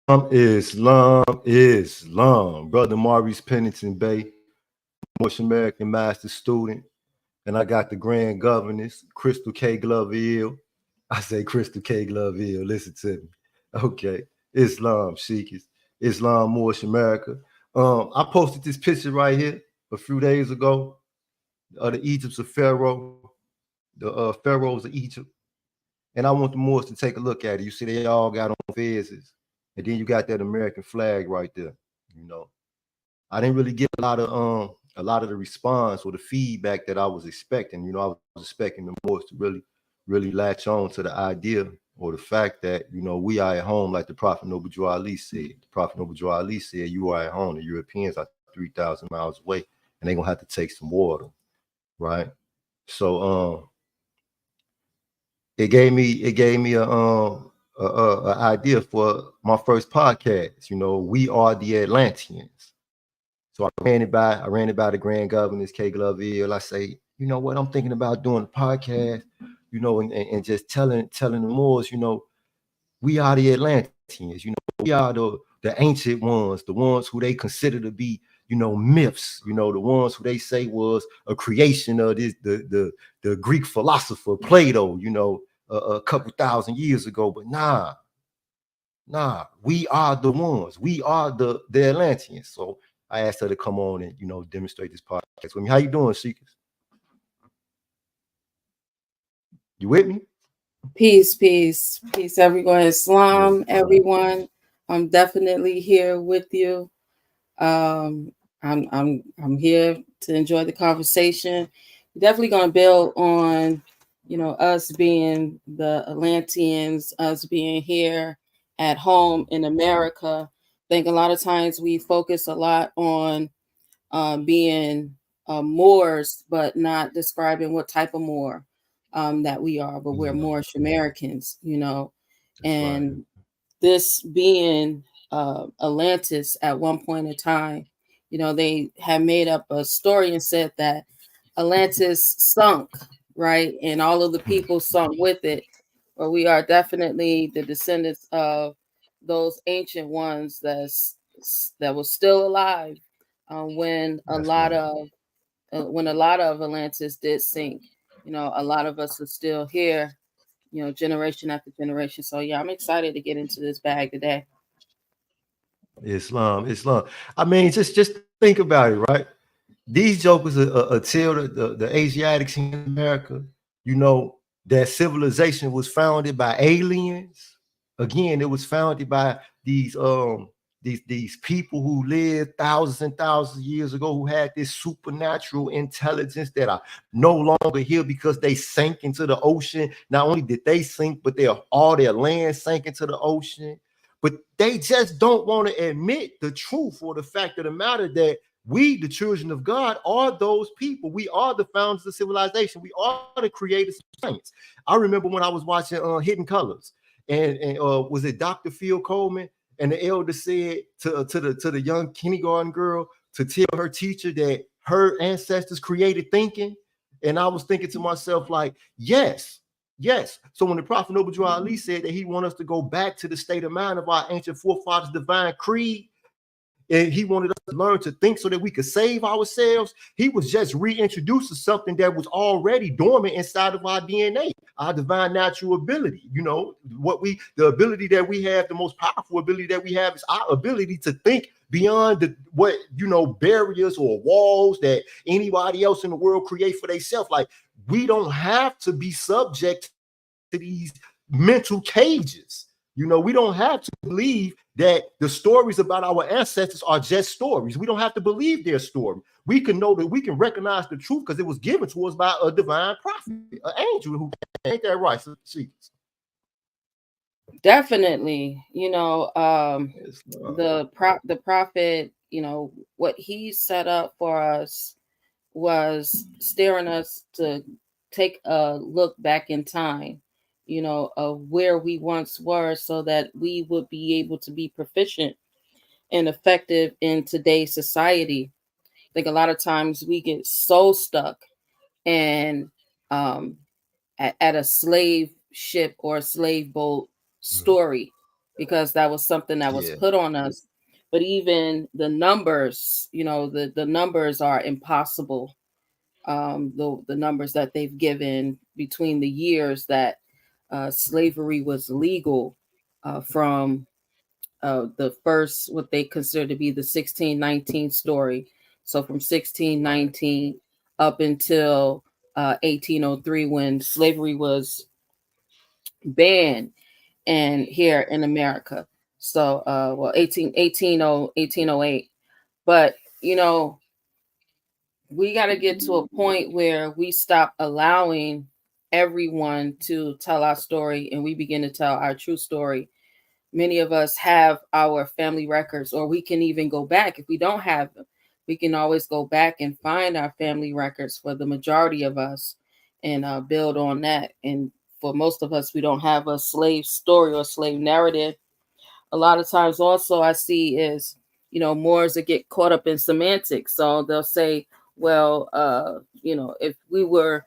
Islam. Brother Maurice Pennington Bey, Moorish American master student. And I got the grand governess, Crystal K. Glover. I say Crystal K. Glover. Listen to me. Okay. Islam, Sheik. Islam, Moorish America. I posted this picture right here a few days ago of the Egypts of Pharaoh, the pharaohs of Egypt. And I want the Moors to take a look at it. You see, they all got on fezzes. And then you got that American flag right there. You know, I didn't really get a lot of the response or the feedback that I was expecting. You know, I was expecting the Moors to really latch on to the idea or the fact that, you know, we are at home, like the Prophet Noble Drew Ali said. The Prophet Noble Drew Ali said, you are at home. The Europeans are 3,000 miles away, and they're gonna have to take some water, right? So it gave me a idea for my first podcast. You know, we are the Atlanteans. So I ran it by the grand governors, K. Gloville. I say, you know what, I'm thinking about doing a podcast, you know, and just telling the Moors, you know, we are the Atlanteans, you know, we are the ancient ones, the ones who they consider to be, you know, myths, you know, the ones who they say was a creation of this the Greek philosopher Plato, you know, a couple thousand years ago. But nah, we are the ones. We are the Atlanteans. So I asked her to come on and, you know, demonstrate this podcast with me. How you doing, Sheikers? You with me? Peace, everyone. Islam, everyone. I'm definitely here with you. I'm here to enjoy the conversation. We're definitely going to build on, you know, us being the Atlanteans, us being here at home in America. I think a lot of times we focus a lot on being Moors, but not describing what type of Moor that we are. But we're Moorish Americans, you know, and this being Atlantis at one point in time, you know, they had made up a story and said that Atlantis sunk, right? And all of the people sunk with it. But we are definitely the descendants of those ancient ones that was still alive when a lot of Atlantis did sink. You know, a lot of us are still here, you know, generation after generation. So yeah, I'm excited to get into this bag today. Islam. I mean, just think about it, right? These jokers tell the Asiatics in America, you know, that civilization was founded by aliens. Again, it was founded by these people who lived thousands and thousands of years ago, who had this supernatural intelligence that are no longer here because they sank into the ocean. Not only did they sink, but all their land sank into the ocean. But they just don't want to admit the truth or the fact of the matter that we, the children of God, are those people. We are the founders of civilization. We are the creators of science. I remember when I was watching Hidden Colors, and was it Dr. Phil Coleman? And the elder said to the young kindergarten girl to tell her teacher that her ancestors created thinking. And I was thinking to myself, like, yes. So when the Prophet Noble Drew Ali said that he wants us to go back to the state of mind of our ancient forefathers' divine creed, and he wanted us to learn to think so that we could save ourselves, he was just reintroducing something that was already dormant inside of our DNA, our divine natural ability. You know, the ability that we have, the most powerful ability that we have is our ability to think beyond barriers or walls that anybody else in the world create for themselves. Like, we don't have to be subject to these mental cages. You know, we don't have to believe that the stories about our ancestors are just stories. We don't have to believe their story. We can know that we can recognize the truth because it was given to us by a divine prophet, an angel who ain't that right? So, definitely, you know, the prophet, you know, what he set up for us was steering us to take a look back in time, you know, of where we once were so that we would be able to be proficient and effective in today's society. I think a lot of times we get so stuck and at a slave ship or a slave boat story, because that was something that was put on us. But even the numbers, the numbers are impossible. The numbers that they've given between the years that slavery was legal, from the first, what they consider to be the 1619 story. So from 1619 up until 1803, when slavery was banned and here in America. So, 1808. But, we got to get to a point where we stop allowing everyone to tell our story and we begin to tell our true story. Many of us have our family records, or we can even go back. If we don't have them, we can always go back and find our family records for the majority of us and build on that. And for most of us, we don't have a slave story or slave narrative. A lot of times also I see is, Moors that get caught up in semantics. So they'll say, well, if we were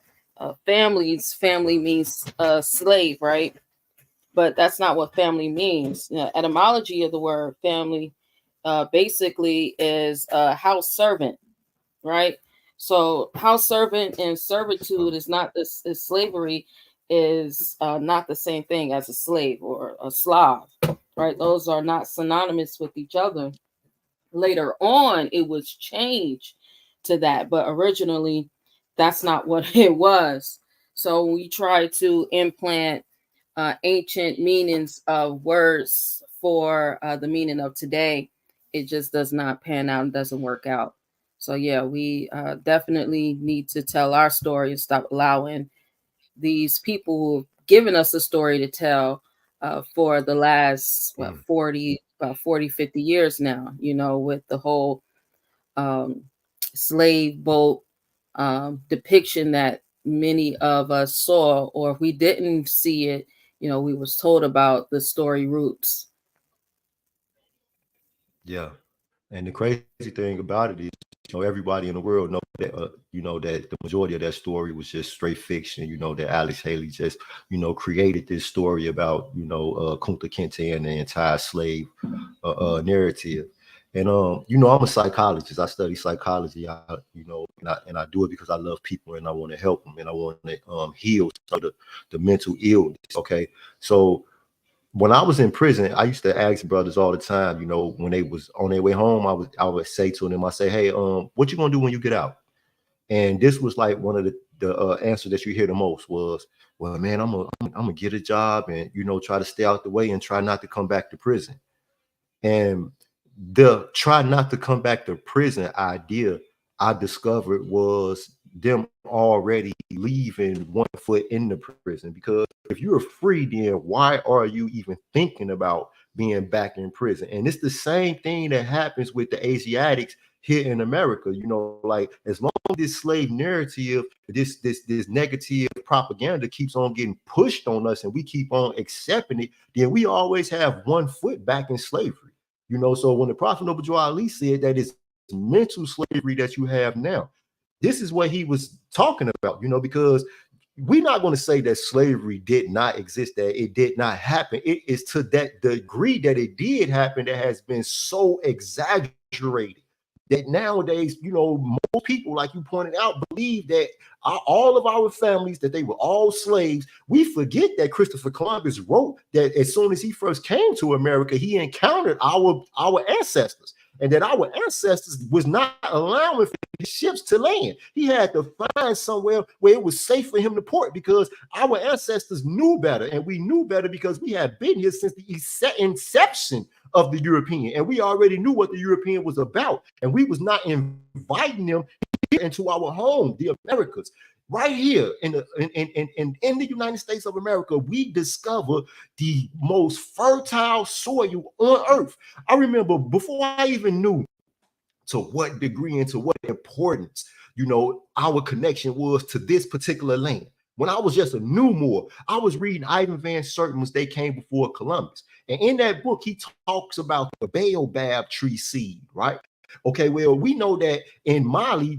families, family means slave, right? But that's not what family means. Etymology of the word family basically is a house servant, right? So house servant and servitude is not this, is slavery is not the same thing as a slave or a Slav, right? Those are not synonymous with each other. Later on, it was changed to that, but originally, that's not what it was. So we try to implant ancient meanings of words for the meaning of today. It just does not pan out and doesn't work out. So yeah, we definitely need to tell our story and stop allowing these people who've given us a story to tell for the last 40, 50 years now, with the whole um, slave boat depiction that many of us saw, or if we didn't see it, we was told about the story roots. Yeah. And the crazy thing about it is, everybody in the world know that, that the majority of that story was just straight fiction. That Alex Haley just, created this story about, Kunta Kinte and the entire slave narrative. And I'm a psychologist. I study psychology. And I do it because I love people and I want to help them and I want to heal some of the mental illness. Okay, so when I was in prison, I used to ask brothers all the time, when they was on their way home, I would say to them, I say, hey, what you gonna do when you get out? And this was like one of the answers that you hear the most was, well, man, I'm gonna get a job and try to stay out the way and try not to come back to prison. And the try not to come back to prison idea I discovered was them already leaving one foot in the prison. Because if you're free, then why are you even thinking about being back in prison? And it's the same thing that happens with the Asiatics here in America. Like as long as this slave narrative, this negative propaganda keeps on getting pushed on us and we keep on accepting it, then we always have one foot back in slavery. So when the Prophet Noble Joe Ali said that it's mental slavery that you have now, this is what he was talking about, because we're not going to say that slavery did not exist, that it did not happen. It is to that degree that it did happen that has been so exaggerated that nowadays, most people, like you pointed out, believe that all of our families, that they were all slaves. We forget that Christopher Columbus wrote that as soon as he first came to America, he encountered our ancestors, and that our ancestors was not allowing for his ships to land. He had to find somewhere where it was safe for him to port, because our ancestors knew better, and we knew better because we had been here since the inception of the European, and we already knew what the European was about, and we was not inviting them into our home, the Americas. Right here in the United States of America, we discovered the most fertile soil on earth. I remember before I even knew to what degree and to what importance, our connection was to this particular land. When I was just a new Moor, I was reading Ivan Van Sertima's They Came Before Columbus. And in that book, he talks about the baobab tree seed, right? Okay, well, we know that in Mali,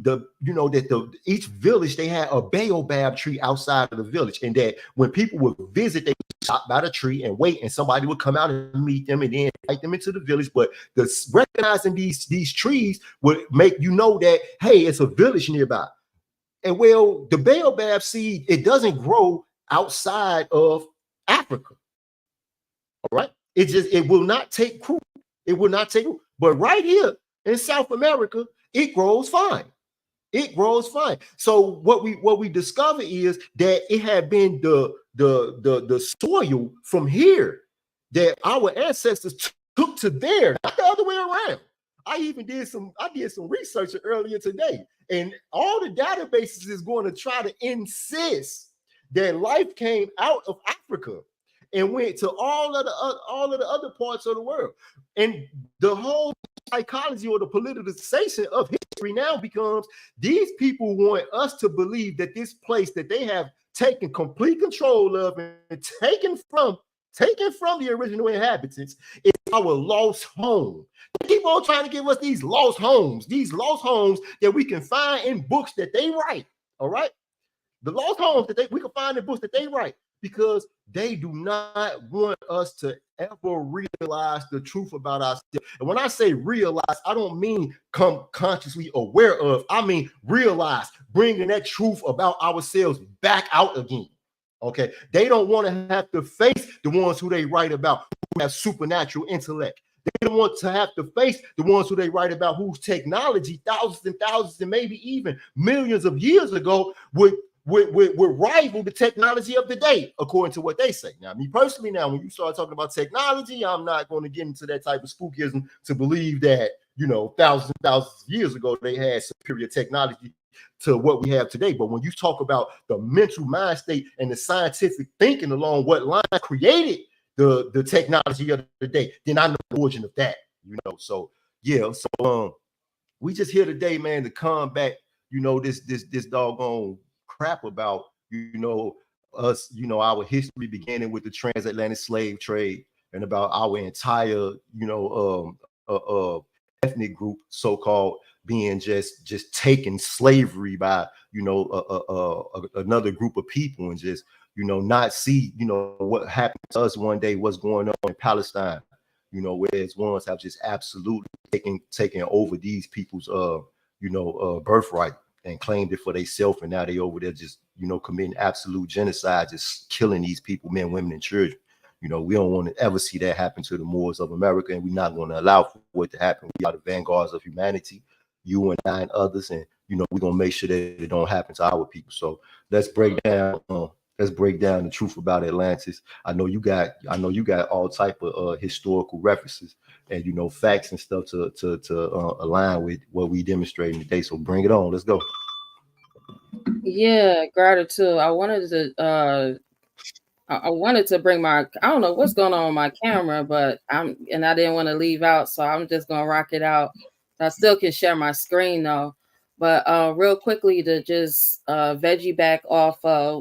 each village, they had a baobab tree outside of the village, and that when people would visit, they stop by the tree and wait, and somebody would come out and meet them and then invite them into the village. But recognizing these trees would make you know that, hey, it's a village nearby. And well, the baobab seed, it doesn't grow outside of Africa. All right. It will not take root. It will not take root. But right here in South America, it grows fine. It grows fine. So what we discover is that it had been the soil from here that our ancestors took to there, not the other way around. I did some research earlier today, and all the databases is going to try to insist that life came out of Africa and went to all of the other parts of the world. And the whole psychology or the politicization of history now becomes, these people want us to believe that this place that they have taken complete control of and taken from the original inhabitants is our lost home. They keep on trying to give us these lost homes that we can find in books that they write. All right, the lost homes that we can find in books that they write, because they do not want us to ever realize the truth about ourselves. And when I say realize, I don't mean come consciously aware of. I mean realize, bringing that truth about ourselves back out again. Okay, they don't want to have to face the ones who they write about who have supernatural intellect. They don't want to have to face the ones who they write about whose technology thousands and thousands and maybe even millions of years ago would rival the technology of the day, according to what they say. Now, me personally, now when you start talking about technology, I'm not going to get into that type of spookism to believe that, you know, thousands and thousands of years ago they had superior technology to what we have today. But when you talk about the mental mind state and the scientific thinking along what line created the technology of the day, then I know the origin of that, you know. So yeah, so we just here today, man, to combat, you know, this doggone crap about, you know, us, you know, our history beginning with the transatlantic slave trade, and about our entire, you know, ethnic group, so-called, being just taking slavery by, you know, another group of people, and just, you know, not see, you know, what happened to us one day, what's going on in Palestine, you know, whereas ones have just absolutely taken over these people's you know, birthright and claimed it for themselves, and now they over there just, you know, committing absolute genocide, just killing these people, men, women, and children. You know, we don't want to ever see that happen to the Moors of America, and we're not going to allow for it to happen. We are the vanguards of humanity, you and I and others, and, you know, we're going to make sure that it don't happen to our people. So let's break down the truth about Atlantis. I know you got all type of historical references and, you know, facts and stuff to align with what we demonstrating today. So bring it on. Let's go. Yeah, gratitude. I wanted to bring my, I don't know what's going on with my camera, but I didn't want to leave out, so I'm just gonna rock it out. I still can share my screen though. But real quickly, to just veggie back off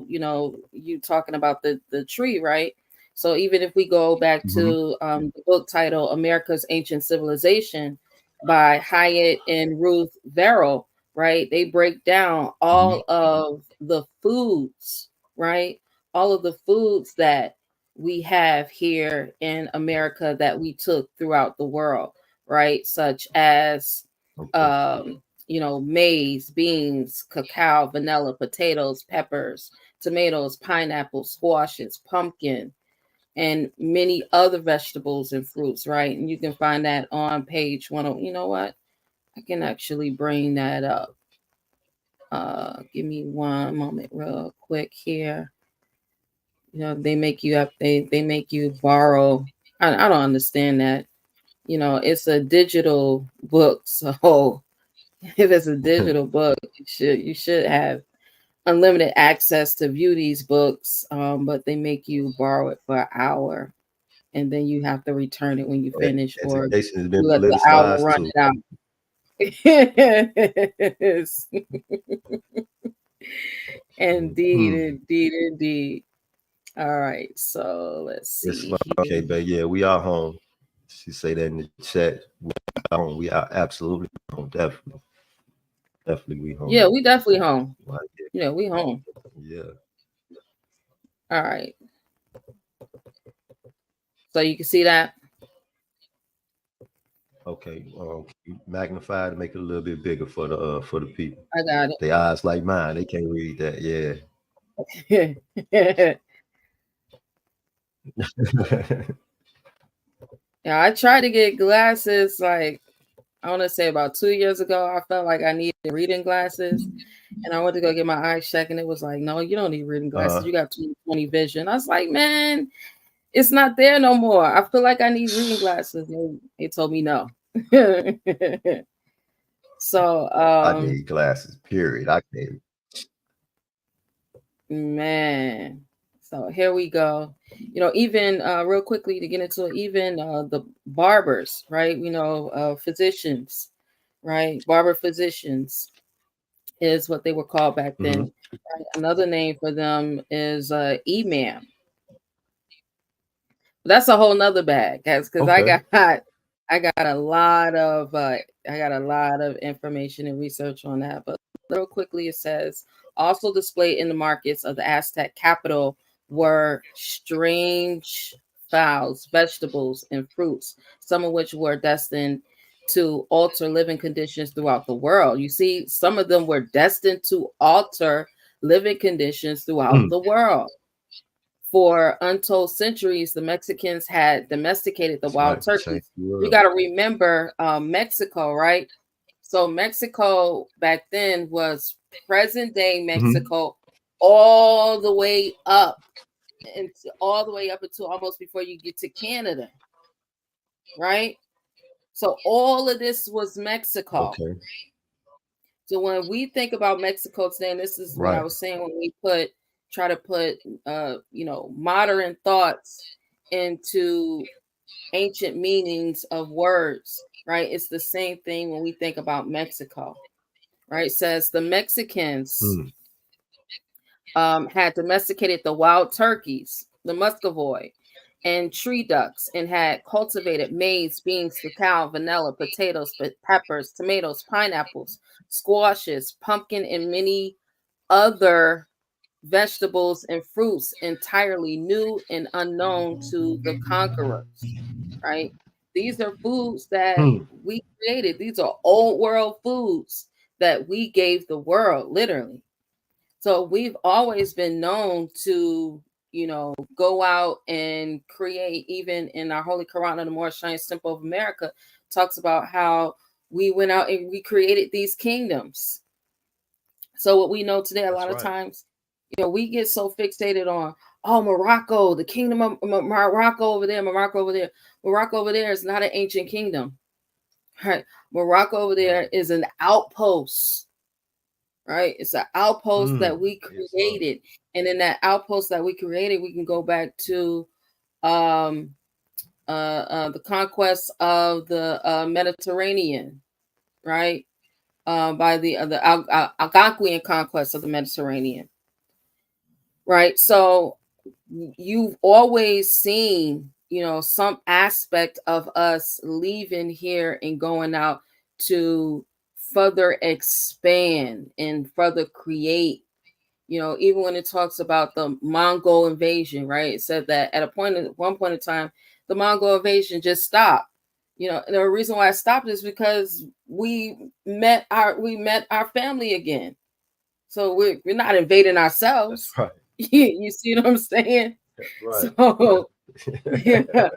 you know, you talking about the tree, right? So even if we go back to the book title America's Ancient Civilization by Hyatt and Ruth Verrill, right? They break down all of the foods, right? All of the foods that we have here in America that we took throughout the world, right? Such as you know, maize, beans, cacao, vanilla, potatoes, peppers, tomatoes, pineapples, squashes, pumpkin, and many other vegetables and fruits, right? And you can find that on page 1. You know what? I can actually bring that up. Give me one moment real quick here. You know, they make you up, they make you borrow. I don't understand that. You know, it's a digital book, so if it's a digital book, you should have unlimited access to view these books. But they make you borrow it for an hour, and then you have to return it when you finish, or Education has you been let the hour politicized run too. it out. Indeed. All right, so let's see. Okay, but yeah, we are home. She say that in the chat. We are home. We are absolutely home. Definitely we home. Yeah, we definitely home. Like, Yeah, we home. yeah. All right. So you can see that. Okay, magnify to make it a little bit bigger for the people. I got it. Their eyes like mine, they can't read that. Yeah. Yeah, I tried to get glasses like I want to say about 2 years ago. I felt like I needed reading glasses, and I went to go get my eyes checked, and it was like, no, you don't need reading glasses. You got 20/20 vision. I was like, man, it's not there no more. I feel like I need reading glasses. And they told me no. So I need glasses, period. I can't. man. So here we go. You know, even real quickly to get into it, even the barbers, right? You know, physicians, right? Barber physicians is what they were called back then. Right? Another name for them is imam. That's a whole nother bag, guys, because Okay. I got a lot of information and research on that. But real quickly, it says also displayed in the markets of the Aztec capital were strange fowls, vegetables, and fruits, some of which were destined to alter living conditions throughout the world. You see, some of them were destined to alter living conditions throughout the world. For untold centuries, the Mexicans had domesticated the wild turkeys. You got to remember Mexico, right? So Mexico back then was present day Mexico, all the way up and all the way up until almost before you get to Canada, right? So all of this was Mexico. Okay. So when we think about Mexico today, and this is what I was saying when we try to put you know, modern thoughts into ancient meanings of words, right? It's the same thing when we think about Mexico, right? It says the Mexicans had domesticated the wild turkeys, the muscovy, and tree ducks, and had cultivated maize, beans, cacao, vanilla, potatoes, peppers, tomatoes, pineapples, squashes, pumpkin, and many other vegetables and fruits entirely new and unknown to the conquerors, right? These are foods that we created. These are old world foods that we gave the world, literally. So we've always been known to, you know, go out and create, even in our Holy Quran of the Moorish Science Temple of America, talks about how we went out and we created these kingdoms. So what we know today, a lot of times, you know, we get so fixated on, oh, Morocco, the kingdom of Morocco over there, Morocco over there. Morocco over there is not an ancient kingdom, right? Morocco over there is an outpost, right? It's an outpost that we created. And in that outpost that we created, we can go back to the conquest of the Mediterranean, right? By the Algonquian conquest of the Mediterranean, right? So you've always seen, you know, some aspect of us leaving here and going out to further expand and further create. You know, even when it talks about the Mongol invasion, right? It said that at one point in time, the Mongol invasion just stopped. You know, and the reason why it stopped is because we met our family again. So we're not invading ourselves. That's right. You see what I'm saying? Right. So yeah,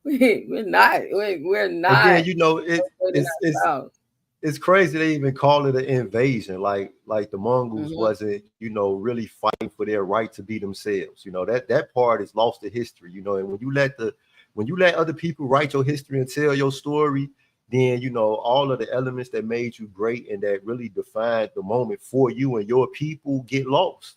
we're not. And then, you know, invading ourselves. it's crazy they even call it an invasion. Like the Mongols Mhm. wasn't, you know, really fighting for their right to be themselves. You know, that part is lost to history. You know, and when you let other people write your history and tell your story, then, you know, all of the elements that made you great and that really defined the moment for you and your people get lost.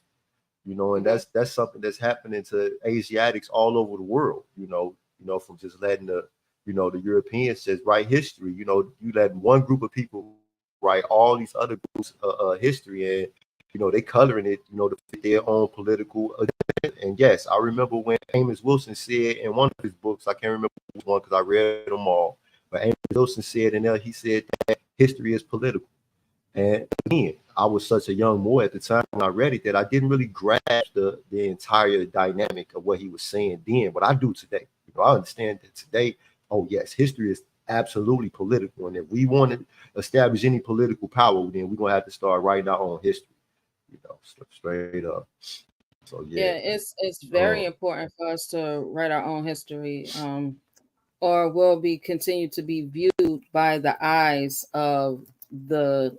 You know, and that's something that's happening to Asiatics all over the world. You know, from just letting the Europeans just write history. You know, you let one group of people write all these other groups history, and you know they coloring it, you know, to fit their own political agenda. And yes, I remember when Amos Wilson said in one of his books, I can't remember which one because I read them all, but Amos Wilson said in there, he said that history is political. And again, I was such a young boy at the time when I read it that I didn't really grasp the entire dynamic of what he was saying then, but I do today. You know, I understand that today, oh yes, history is absolutely political. And if we want to establish any political power, then we're gonna have to start writing our own history, you know, straight up. So Yeah, yeah. it's very important for us to write our own history, or will be continue to be viewed by the eyes of the.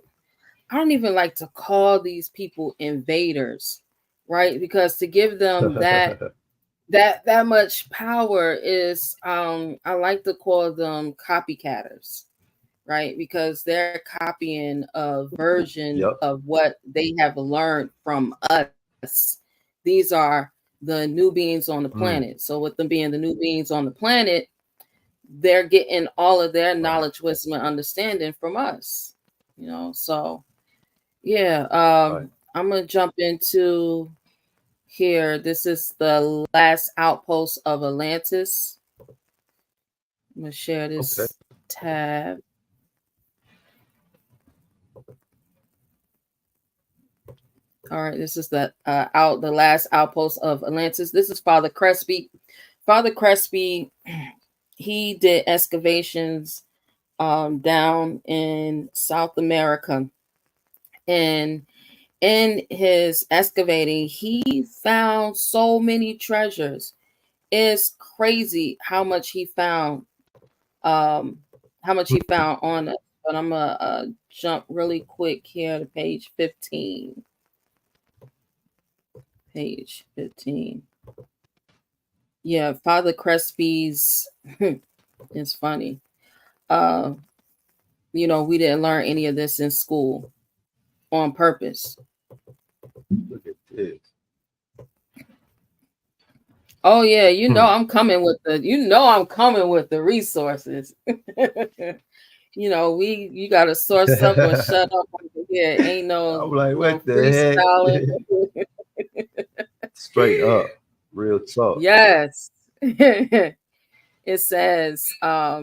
I don't even like to call these people invaders, right? Because to give them that much power is, I like to call them copycatters, right? Because they're copying a version Yep. of what they have learned from us. These are the new beings on the planet. So with them being the new beings on the planet, they're getting all of their knowledge, wisdom, and understanding from us. You know, so yeah, I'm gonna jump into here. This is the last outpost of Atlantis. I'm gonna share this tab. All right, this is the last outpost of Atlantis. This is Father Crespi. Father Crespi, he did excavations down in South America, and in his excavating, he found so many treasures. It's crazy how much he found, on it. But I'm gonna jump really quick here to page 15. Page 15. Yeah, Father Crespi's it's funny. You know, we didn't learn any of this in school on purpose. Look at this. Oh yeah, you know I'm coming with the resources. You know, you gotta source up or shut up over here. Ain't no, I'm like, what the freestyling. heck? Straight up. Real talk. Yes. It says, all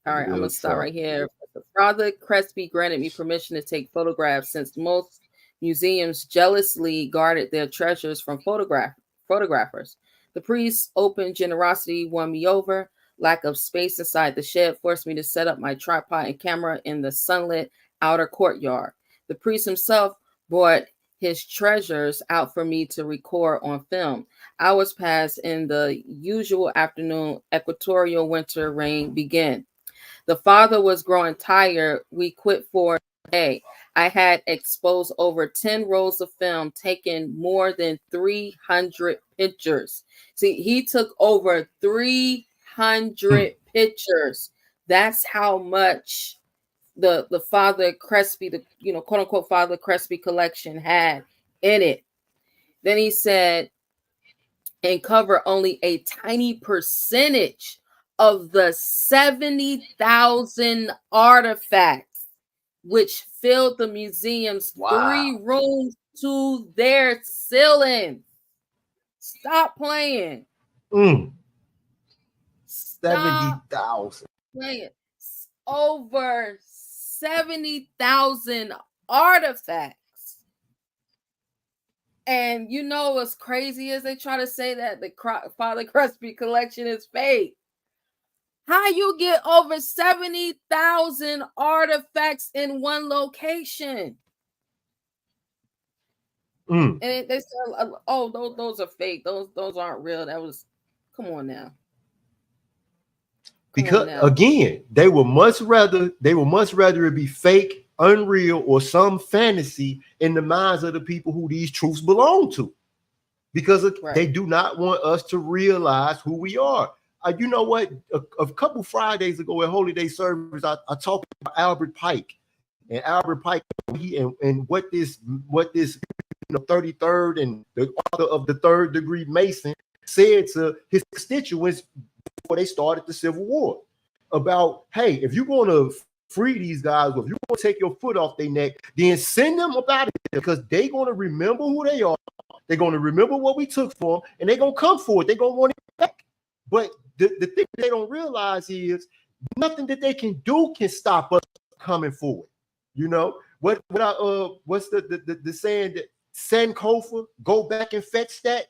right, I'm gonna start right here. Father Crespi granted me permission to take photographs since most museums jealously guarded their treasures from photographers. The priest's open generosity won me over. Lack of space inside the shed forced me to set up my tripod and camera in the sunlit outer courtyard. The priest himself brought his treasures out for me to record on film. Hours passed and the usual afternoon equatorial winter rain began. The father was growing tired. We quit for a day. I had exposed over 10 rolls of film, taken more than 300 pictures. See, he took over 300 pictures. That's how much the Father Crespi, the quote unquote Father Crespi collection had in it. Then he said, and cover only a tiny percentage of the 70,000 artifacts which filled the museum's 3 rooms to their ceiling. Stop playing. 70,000. Playing. Over 70,000 artifacts. And you know what's crazy is they try to say that the Father Crespi collection is fake. How you get over 70,000 artifacts in one location? And they said, "Oh, those are fake. Those aren't real." That was, come on now. Because again, they would much rather it be fake, unreal, or some fantasy in the minds of the people who these truths belong to, because they do not want us to realize who we are. You know what? A couple Fridays ago at Holy Day service, I talked about Albert Pike, and Albert Pike, and what this 33rd and the author of the Third Degree Mason said to his constituents before they started the Civil War about, hey, if you're going to free these guys, or if you're going to take your foot off their neck, then send them up out of here, because they're going to remember who they are. They're going to remember what we took from them, and they're going to come for it. They're going to want it back. But the thing they don't realize is nothing that they can do can stop us coming forward. You know what's the saying that Sankofa, go back and fetch that.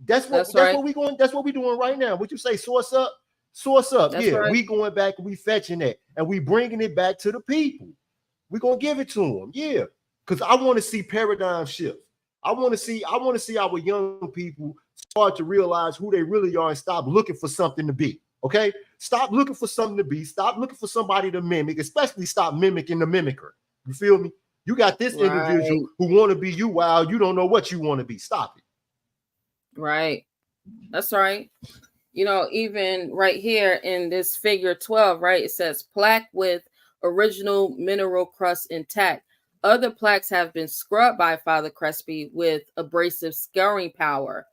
That's right. what we going. That's what we doing right now. What you say? Source up, source up. That's Yeah, right. we going back and we fetching that, and we bringing it back to the people. We gonna give it to them. Yeah, because I want to see paradigm shift. I want to see our young people start to realize who they really are and stop looking for something to be. Okay, stop looking for something to be. Stop looking for somebody to mimic. Especially stop mimicking the mimicker. You feel me? You got this individual who want to be you while you don't know what you want to be. Stop it. Right. That's right. You know, even right here in this figure 12, right, it says plaque with original mineral crust intact. Other plaques have been scrubbed by Father Crespi with abrasive scouring power.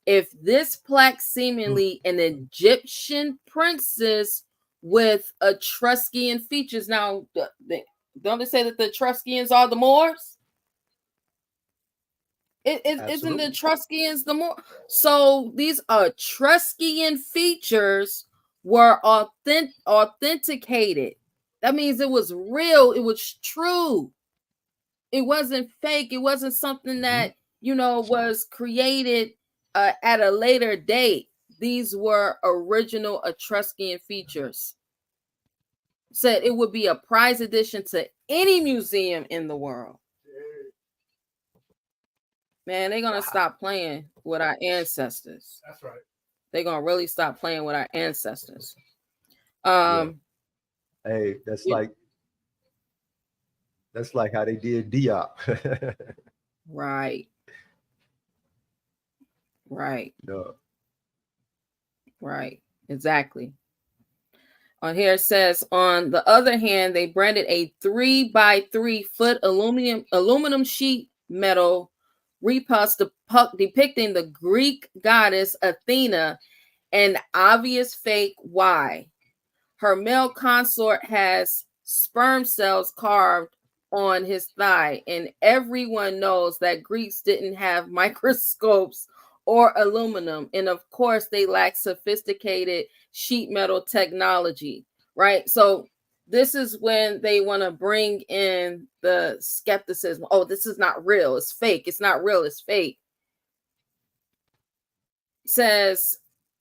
If this plaque seemingly an Egyptian princess with Etruscan features, now don't they say that the Etruscans are the Moors? Isn't the Etruscans the more? So these Etruscan features were authenticated. That means it was real. It was true. It wasn't fake. It wasn't something that, you know, was created at a later date. These were original Etruscan features. Said it would be a prize addition to any museum in the world. Man, they're gonna stop playing with our ancestors. That's right. They're gonna really stop playing with our ancestors. Hey, that's like how they did Diop. Right. No. Right. Exactly. On here it says, on the other hand, they branded a 3 by 3 foot aluminum sheet metal repus depicting the Greek goddess Athena, an obvious fake. Why? Her male consort has sperm cells carved on his thigh, and everyone knows that Greeks didn't have microscopes or aluminum, and of course they lack sophisticated sheet metal technology, right? So this is when they want to bring in the skepticism. Oh, this is not real. It's fake. It's not real. It's fake. Says,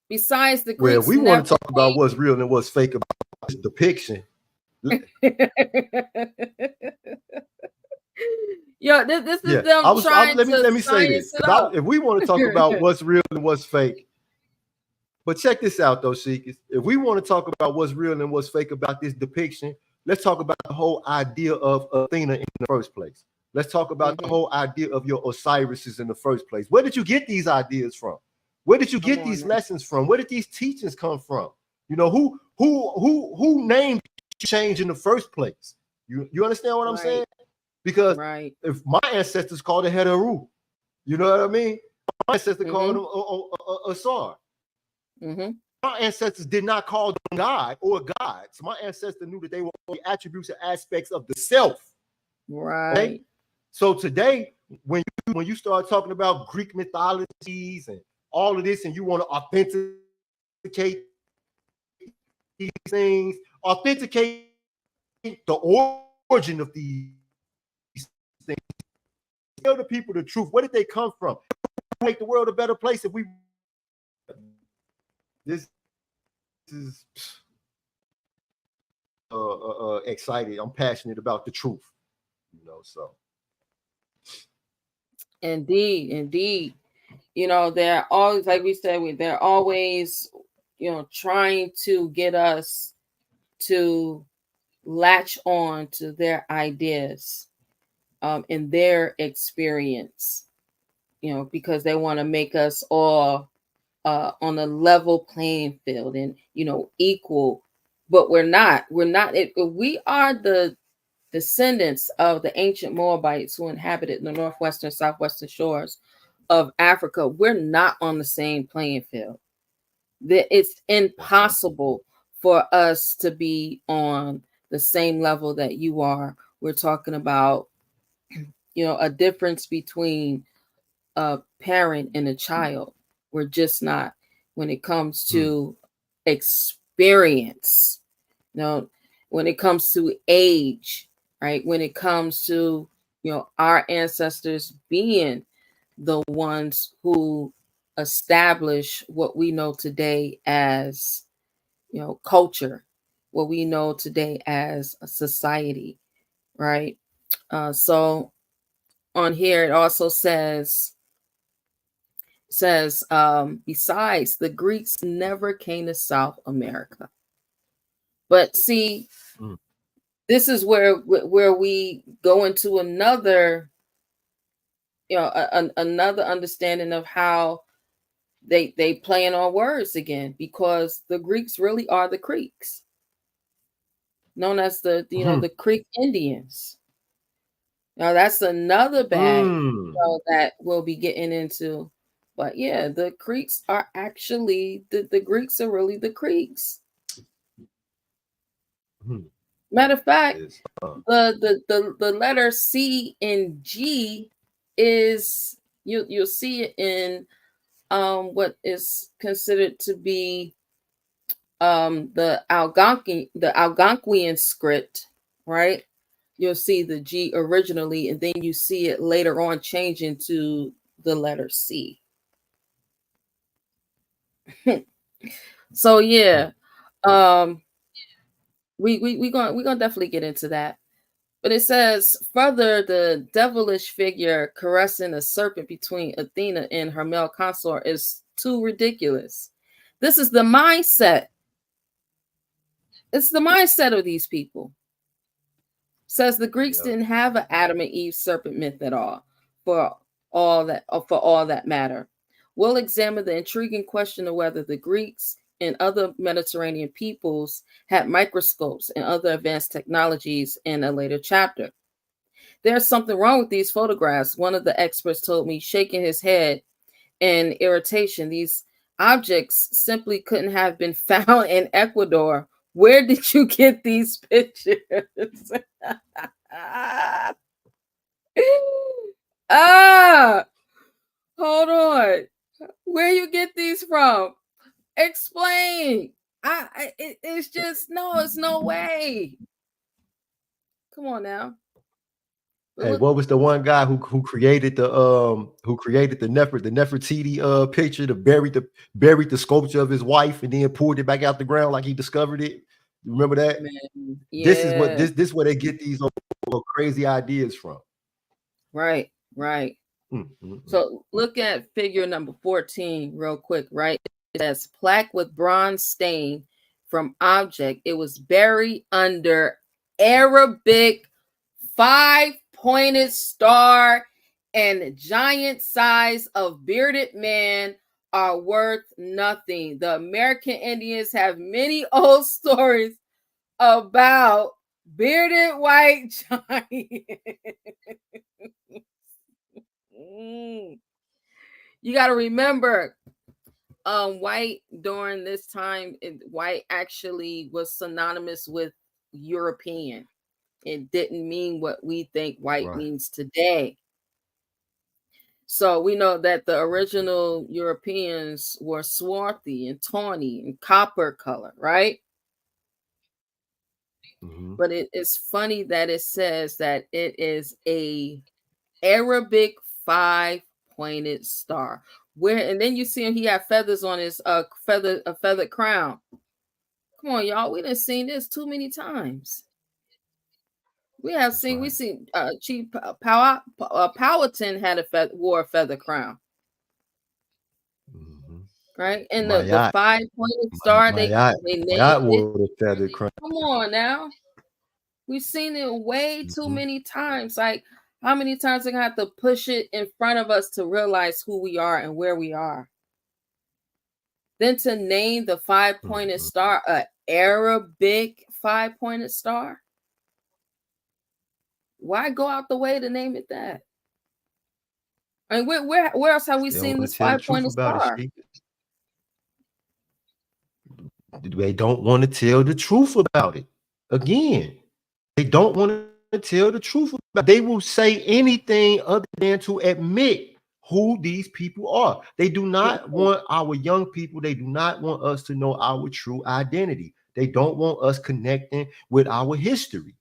besides the Greeks, we want to talk about what's real and what's fake about this depiction. Yo, this is them trying let to me say this. If we want to talk about what's real and what's fake, but check this out though, Sheik. If we want to talk about what's real and what's fake about this depiction, let's talk about the whole idea of Athena in the first place. Let's talk about the whole idea of your Osiris's in the first place. Where did you get these ideas from? Where did you get these lessons from? Where did these teachings come from? You know, who named change in the first place? You understand what I'm saying? Because if my ancestors called it Heteru, you know what I mean? My ancestors called him Asar. My ancestors did not call them God or gods. My ancestors knew that they were only attributes and aspects of the self. Right. Okay? So today, when you start talking about Greek mythologies and all of this, and you want to authenticate these things, authenticate the origin of these things. Tell the people the truth. Where did they come from? Make the world a better place if we. This is excited. I'm passionate about the truth. You know, so. Indeed. You know, they're always, like we said, they're always, you know, trying to get us to latch on to their ideas and their experience, you know, because they want to make us all on a level playing field and, you know, equal. But we're not. We are the descendants of the ancient Moabites who inhabited the northwestern, southwestern shores of Africa. We're not on the same playing field. It's impossible for us to be on the same level that you are. We're talking about, you know, a difference between a parent and a child. We're just not when it comes to experience. You know, when it comes to age, right? When it comes to, our ancestors being the ones who establish what we know today as, culture, what we know today as a society, right? So on here it also says besides, the Greeks never came to South America. But see, this is where we go into another, another understanding of how they playing on words again, because the Greeks really are the Creeks, known as the the Creek Indians. Now that's another bag that we'll be getting into. But yeah, the Creeks are actually the Greeks are really the Creeks. Matter of fact, the letter C and G is you'll see it in what is considered to be the Algonquian script, right? You'll see the G originally, and then you see it later on change into the letter C. So yeah, we gonna definitely get into that. But it says further, the devilish figure caressing a serpent between Athena and her male consort is too ridiculous. This is the mindset. It's the mindset of these people. Says the Greeks didn't have an Adam and Eve serpent myth at all, for all that matter. We'll examine the intriguing question of whether the Greeks and other Mediterranean peoples had microscopes and other advanced technologies in a later chapter. There's something wrong with these photographs, one of the experts told me, shaking his head in irritation. These objects simply couldn't have been found in Ecuador. Where did you get these pictures? Hold on. Where you get these from? Explain. It's just no, it's no way. Come on now. Hey, what was the one guy who created the Nefertiti picture, buried the sculpture of his wife and then pulled it back out the ground like he discovered it? You remember that? Man, yeah. This is what this where they get these crazy ideas from. Right. So look at figure number 14 real quick, right? It says plaque with bronze stain from object. It was buried under Arabic 5-pointed star, and giant size of bearded man are worth nothing. The American Indians have many old stories about bearded white giants. You got to remember, white during this time, white actually was synonymous with European. It didn't mean what we think white means today. So we know that the original Europeans were swarthy and tawny and copper color, right? But it is funny that it says that it is a Arabic 5-pointed star. And then you see him, he had feathers on his feathered crown. Come on, y'all. We done seen this too many times. We seen Chief Powhatan had wore a feather crown. Right? And the 5-pointed star, they named it. Feather crown. Come on now. We've seen it way too many times. Like, how many times are we gonna have to push it in front of us to realize who we are and where we are? Then to name the 5-pointed star an Arabic 5-pointed star? Why go out the way to name it that? I mean, where else have we seen this 5-pointed star? They don't want to tell the truth about it. Again, they don't want to tell the truth about it. They will say anything other than to admit who these people are. They do not want our young people, they do not want us to know our true identity. They don't want us connecting with our history.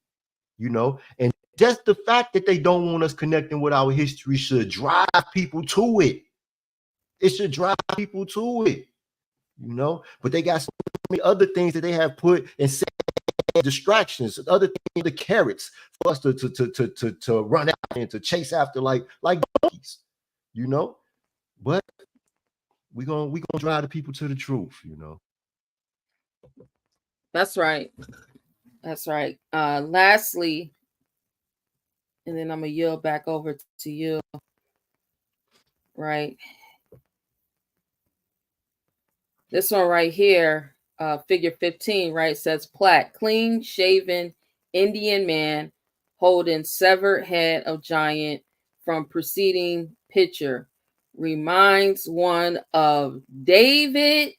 you know, and just the fact that they don't want us connecting with our history should drive people to it. It should drive people to it, you know, but they got so many other things that they have put and set distractions, other things, the carrots for us to run out and to chase after like donkeys, you know. But we gonna drive the people to the truth, you know. That's right. That's right. Lastly, and then I'm gonna yield back over to you. Right. This one right here, figure 15, right, says plaque, clean shaven Indian man holding severed head of giant from preceding picture. Reminds one of David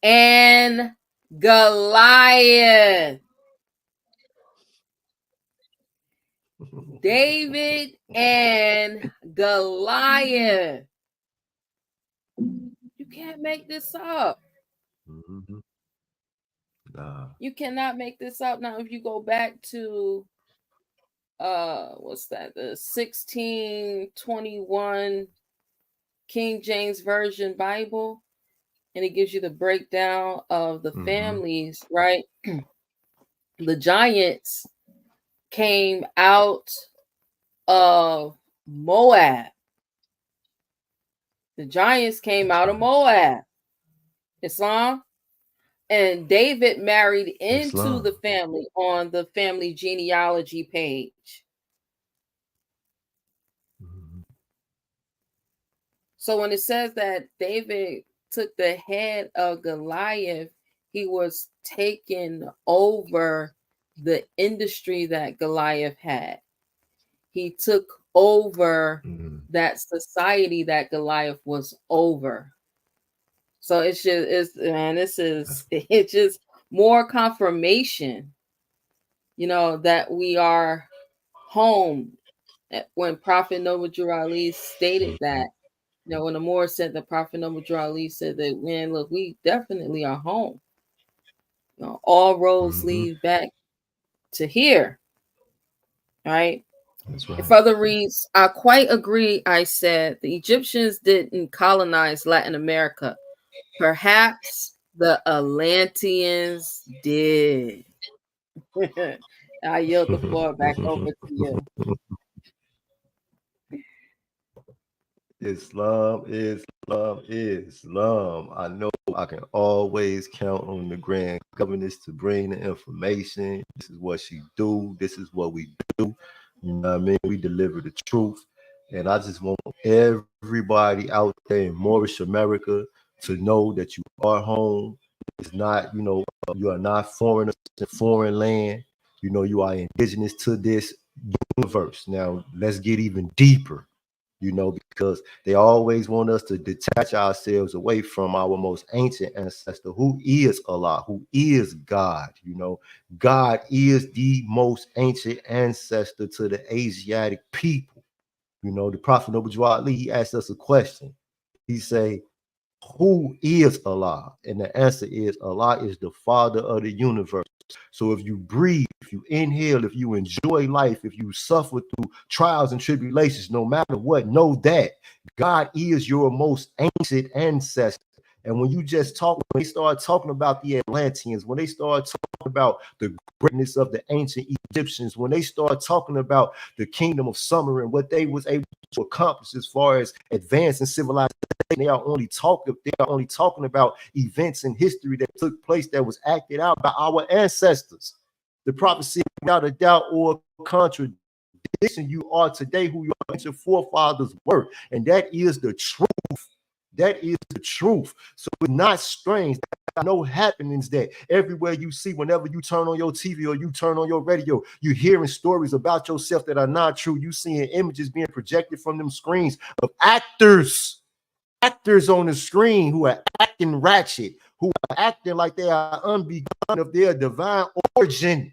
and Goliath. David and Goliath. You can't make this up. Mm-hmm. Nah. You cannot make this up. Now, if you go back to what's that? The 1621 King James Version Bible, and it gives you the breakdown of the families, right? The giants came out of Moab. The giants came out of Moab. Islam. And David married into the family on the family genealogy page. So when it says that David took the head of Goliath, he was taking over the industry that Goliath had. He took over that society that Goliath was over. So it's just more confirmation, you know, that we are home. When Prophet Noble Drew Ali stated that, you know, when the Moor said that, Prophet Noble Drew Ali said that, man, look, we definitely are home. You know, all roads lead back to here. Right? That's right. It further reads, I quite agree, I said, the Egyptians didn't colonize Latin America. Perhaps the Atlanteans did. I yield the floor back over to you. Islam. I know I can always count on the grand governess to bring the information. This is what she do. This is what we do. You know what I mean? We deliver the truth. And I just want everybody out there in Moorish America to know that you are home. It's not, you know, you are not foreigners in foreign land. You know, you are indigenous to this universe. Now, let's get even deeper, you know, because they always want us to detach ourselves away from our most ancient ancestor, who is Allah, who is God. You know, God is the most ancient ancestor to the Asiatic people. You know, the Prophet Noble Drew Ali, he asked us a question. He say, who is Allah? And the answer is, Allah is the father of the universe. So if you breathe, if you inhale, if you enjoy life, if you suffer through trials and tribulations, no matter what, know that God is your most ancient ancestor. And when you just talk, when they start talking about the Atlanteans, when they start talking about the greatness of the ancient Egyptians, when they start talking about the kingdom of summer and what they was able to accomplish as far as advancing civilization, they are only talking about events in history that took place, that was acted out by our ancestors. The prophecy, without a doubt or contradiction, you are today who your ancient forefathers were, and that is the truth. That is the truth. So it's not strange. There are no happenings that everywhere you see, whenever you turn on your TV or you turn on your radio, you're hearing stories about yourself that are not true. You seeing images being projected from them screens of actors on the screen who are acting ratchet, who are acting like they are unbegotten of their divine origin.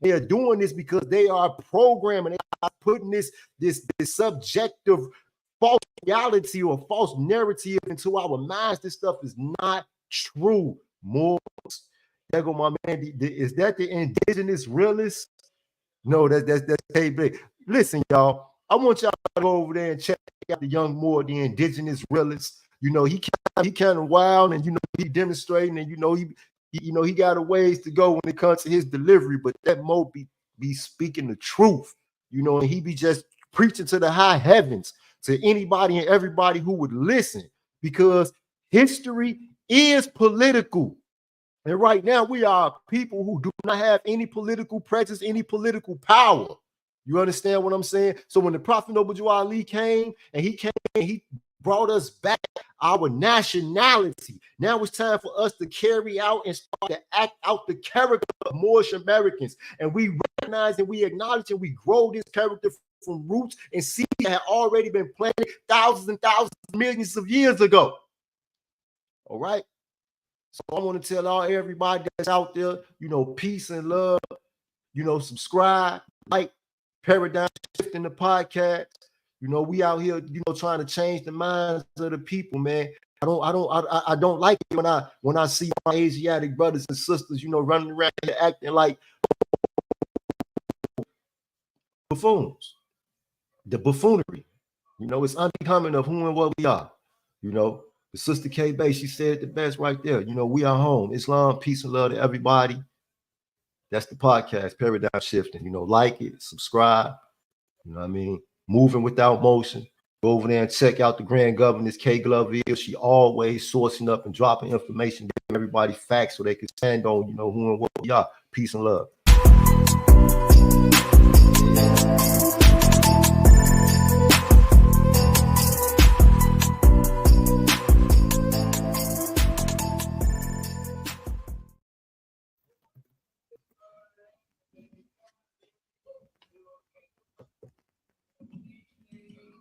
They are doing this because they are programming, they are putting this subjective false reality or false narrative into our minds. This stuff is not true. More, there go my man. Is that the indigenous realist? No, that's K-Big. Listen, y'all. I want y'all to go over there and check out the young Moor, the indigenous realist. You know, he kind of wild, and you know he demonstrating, and you know he got a ways to go when it comes to his delivery. But that Mo be speaking the truth, you know, and he be just preaching to the high heavens to anybody and everybody who would listen, because history is political. And right now, we are people who do not have any political presence, any political power. You understand what I'm saying? So when the Prophet Noble Ali came, and he brought us back our nationality. Now it's time for us to carry out and start to act out the character of Moorish Americans. And we recognize and we acknowledge and we grow this character from roots and seeds that had already been planted thousands and thousands, millions of years ago. All right? So I want to tell everybody that's out there, you know, peace and love, you know, subscribe, like Paradigm Shifting the podcast. You know, we out here, you know, trying to change the minds of the people, man. I don't like it when I see my Asiatic brothers and sisters, you know, running around here acting like buffoons. The buffoonery, you know, it's unbecoming of who and what we are, you know. The Sister K Bey, she said the best right there. You know, we are home. Islam, peace and love to everybody. That's the podcast, Paradigm Shifting. You know, like it, subscribe. You know what I mean? Moving without motion. Go over there and check out the Grand Governess, K Gloveville. She always sourcing up and dropping information, giving everybody facts so they can stand on, you know, who and what we are. Peace and love.